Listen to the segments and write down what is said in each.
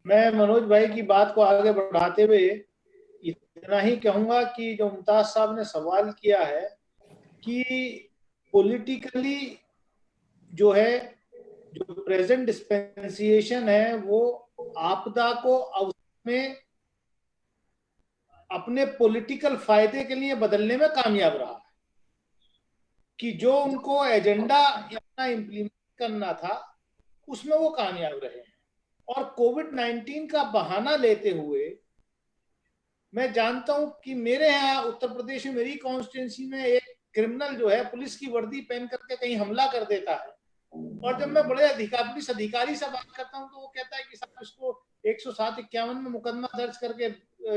मैं मनोज भाई की बात को आगे बढ़ाते हुए इतना ही कहूंगा कि जो मुमताज साहब ने सवाल किया है कि पॉलिटिकली जो है, जो प्रेजेंट डिस्पेंसिएशन है वो आपदा को अवसर में अपने पॉलिटिकल फायदे के लिए बदलने में कामयाब रहा है, कि जो उनको एजेंडा अपना इम्प्लीमेंट करना था उसमें वो कामयाब रहे। और कोविड-19 का बहाना लेते हुए, मैं जानता हूं कि मेरे यहाँ उत्तर प्रदेश में मेरी कॉन्स्टिट्यूंसी में एक क्रिमिनल जो है पुलिस की वर्दी पहन करके कहीं हमला कर देता है, और जब मैं बड़े पुलिस अधिकारी से बात करता हूं तो वो कहता है कि साहब इसको 107-51 में मुकदमा दर्ज करके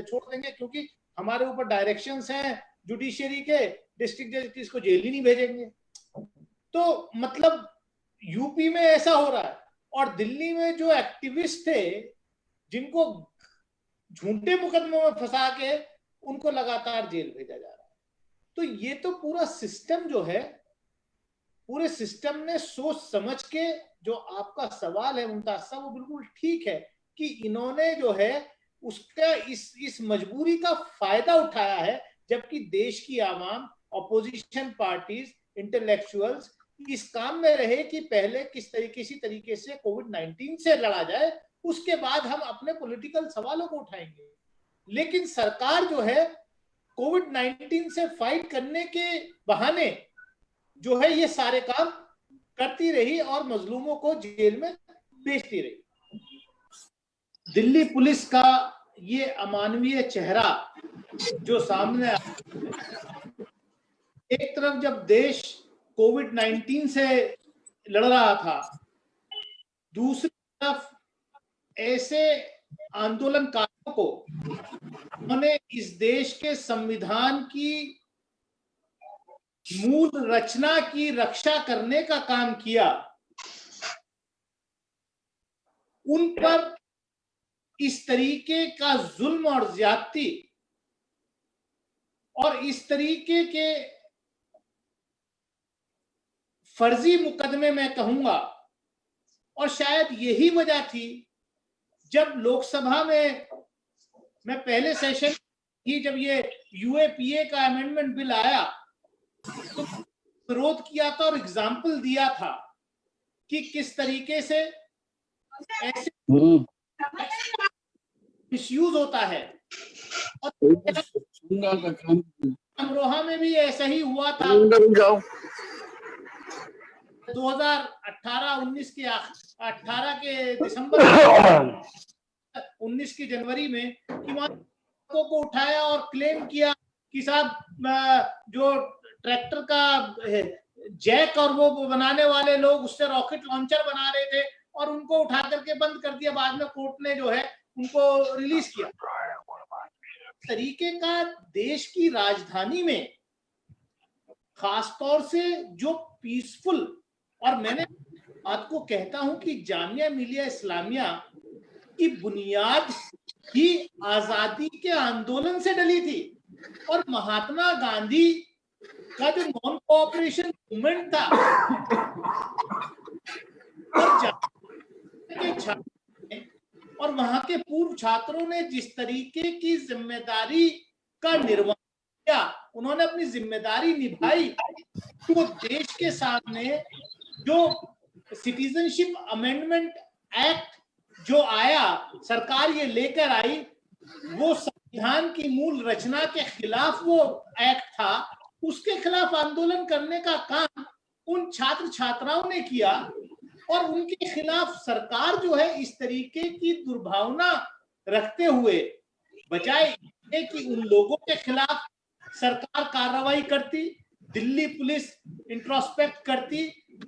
छोड़ देंगे, क्योंकि हमारे ऊपर डायरेक्शंस हैं जुडिशियरी के, डिस्ट्रिक्ट जज इसको जेल ही नहीं भेजेंगे। तो मतलब यूपी में ऐसा हो रहा है, और दिल्ली में जो एक्टिविस्ट थे जिनको झूठे मुकदमों में फंसा के उनको लगातार जेल भेजा जा रहा है। तो ये तो पूरा सिस्टम जो है, पूरे सिस्टम ने सोच समझ के, जो आपका सवाल है मुमताज साहब वो बिल्कुल ठीक है कि इन्होंने जो है उसका इस मजबूरी का फायदा उठाया है, जबकि देश की आवाम, अपोजिशन पार्टीज, इंटेलेक्चुअल्स इस काम में रहे कि पहले किसी तरीके से कोविड-19 से लड़ा जाए, उसके बाद हम अपने पॉलिटिकल सवालों को उठाएंगे। लेकिन सरकार जो है कोविड-19 से फाइट करने के बहाने जो है ये सारे काम करती रही और मजलूमों को जेल में भेजती रही। दिल्ली पुलिस का ये अमानवीय चेहरा जो सामने आया, एक तरफ जब देश कोविड-19 से लड़ रहा था, दूसरी तरफ ऐसे आंदोलनकारियों को उन्होंने इस देश के संविधान की मूल रचना की रक्षा करने का काम किया, उन पर इस तरीके का जुल्म और ज्यादती और इस तरीके के फर्जी मुकदमे मैं कहूंगा, और शायद यही वजह थी जब लोकसभा में मैं पहले सेशन की, जब ये यूएपीए का अमेंडमेंट बिल आया तो विरोध किया था और एग्जाम्पल दिया था कि किस तरीके से ऐसे मिसयूज होता है। और अमरोहा में भी ऐसा ही हुआ था 2018-19 के 18 के दिसंबर 19 की जनवरी में, कि वहां को उठाया और क्लेम किया कि साहब जो ट्रैक्टर का जैक और वो बनाने वाले लोग उससे रॉकेट लॉन्चर बना रहे थे और उनको उठा करके बंद कर दिया। बाद में कोर्ट ने जो है उनको रिलीज किया। तरीके का देश की राजधानी में खासतौर से जो पीसफुल, और मैंने बात को कहता हूं कि जामिया मिलिया इस्लामिया की बुनियाद ही आजादी के आंदोलन से डली थी, और महात्मा गांधी का जो नॉन कोऑपरेशन मूवमेंट था, और वहां के पूर्व छात्रों ने जिस तरीके की जिम्मेदारी का निर्वहन किया, उन्होंने अपनी जिम्मेदारी निभाई, तो देश के सामने जो सिटीजनशिप अमेंडमेंट एक्ट जो आया, सरकार ये लेकर आई, वो संविधान की मूल रचना के खिलाफ वो एक्ट था। उसके खिलाफ आंदोलन करने का काम उन छात्र छात्राओं ने किया, और उनके खिलाफ सरकार जो है इस तरीके की दुर्भावना रखते हुए, बजाय कि उन लोगों के खिलाफ सरकार कार्रवाई करती, दिल्ली पुलिस इंट्रोस्पेक्ट करती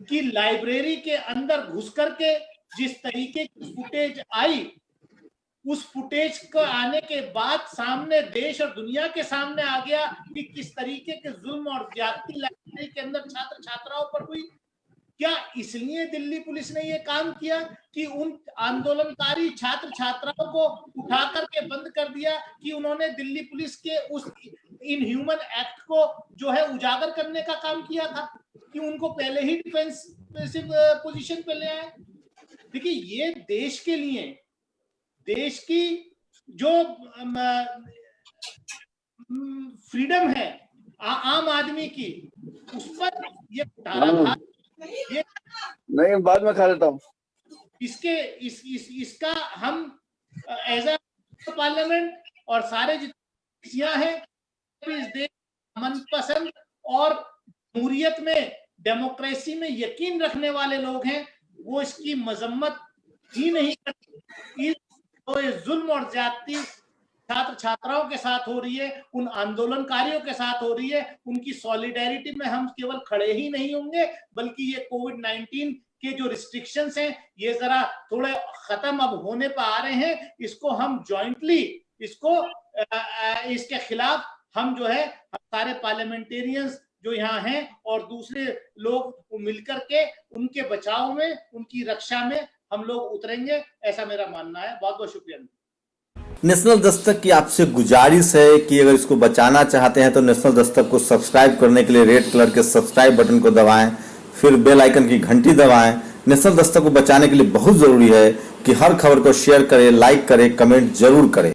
कि लाइब्रेरी के अंदर घुस करके जिस तरीके की फुटेज आई, उस फुटेज को आने के बाद सामने देश और दुनिया के सामने आ गया कि किस तरीके के जुल्म और ज्यादती लाइब्रेरी के अंदर छात्र छात्राओं पर हुई। क्या इसलिए दिल्ली पुलिस ने यह काम किया कि उन आंदोलनकारी छात्र छात्राओं को उठा करके बंद कर दिया, कि उन्होंने दिल्ली पुलिस के उस इनह्यूमन एक्ट को जो है उजागर करने का काम किया था, कि उनको पहले ही डिफेंसिव पोजीशन पे ले आए? देखिए, ये देश के लिए देश की जो फ्रीडम है आम आदमी की, उस पर ये कुठाराघात, ये नहीं बाद में खा लेता हूँ। इसका हम एज अ पार्लियामेंट और सारे जितने हैं इस देश मनपसंद और जमहूरियत में, डेमोक्रेसी में यकीन रखने वाले लोग हैं, वो इसकी मजम्मत ही नहीं करते। तो ये जुल्म और ज्यादती छात्र छात्राओं के साथ हो रही है, उन आंदोलनकारियों के साथ हो रही है, उनकी सॉलिडेरिटी में हम केवल खड़े ही नहीं होंगे, बल्कि ये कोविड-19 के जो रिस्ट्रिक्शंस हैं ये जरा थोड़े खत्म अब होने पर आ रहे हैं, इसको हम जॉइंटली इसके खिलाफ हम जो है सारे पार्लियामेंटेरियंस जो यहाँ हैं और दूसरे लोग मिलकर के उनके बचाव में, उनकी रक्षा में हम लोग उतरेंगे, ऐसा मेरा मानना है। बहुत बहुत शुक्रिया। नेशनल दस्तक की आपसे गुजारिश है कि अगर इसको बचाना चाहते हैं तो नेशनल दस्तक को सब्सक्राइब करने के लिए रेड कलर के सब्सक्राइब बटन को दबाएं, फिर बेल आइकन की घंटी दबाएं। नेशनल दस्तक को बचाने के लिए बहुत ज़रूरी है कि हर खबर को शेयर करें, लाइक करें, कमेंट जरूर करें।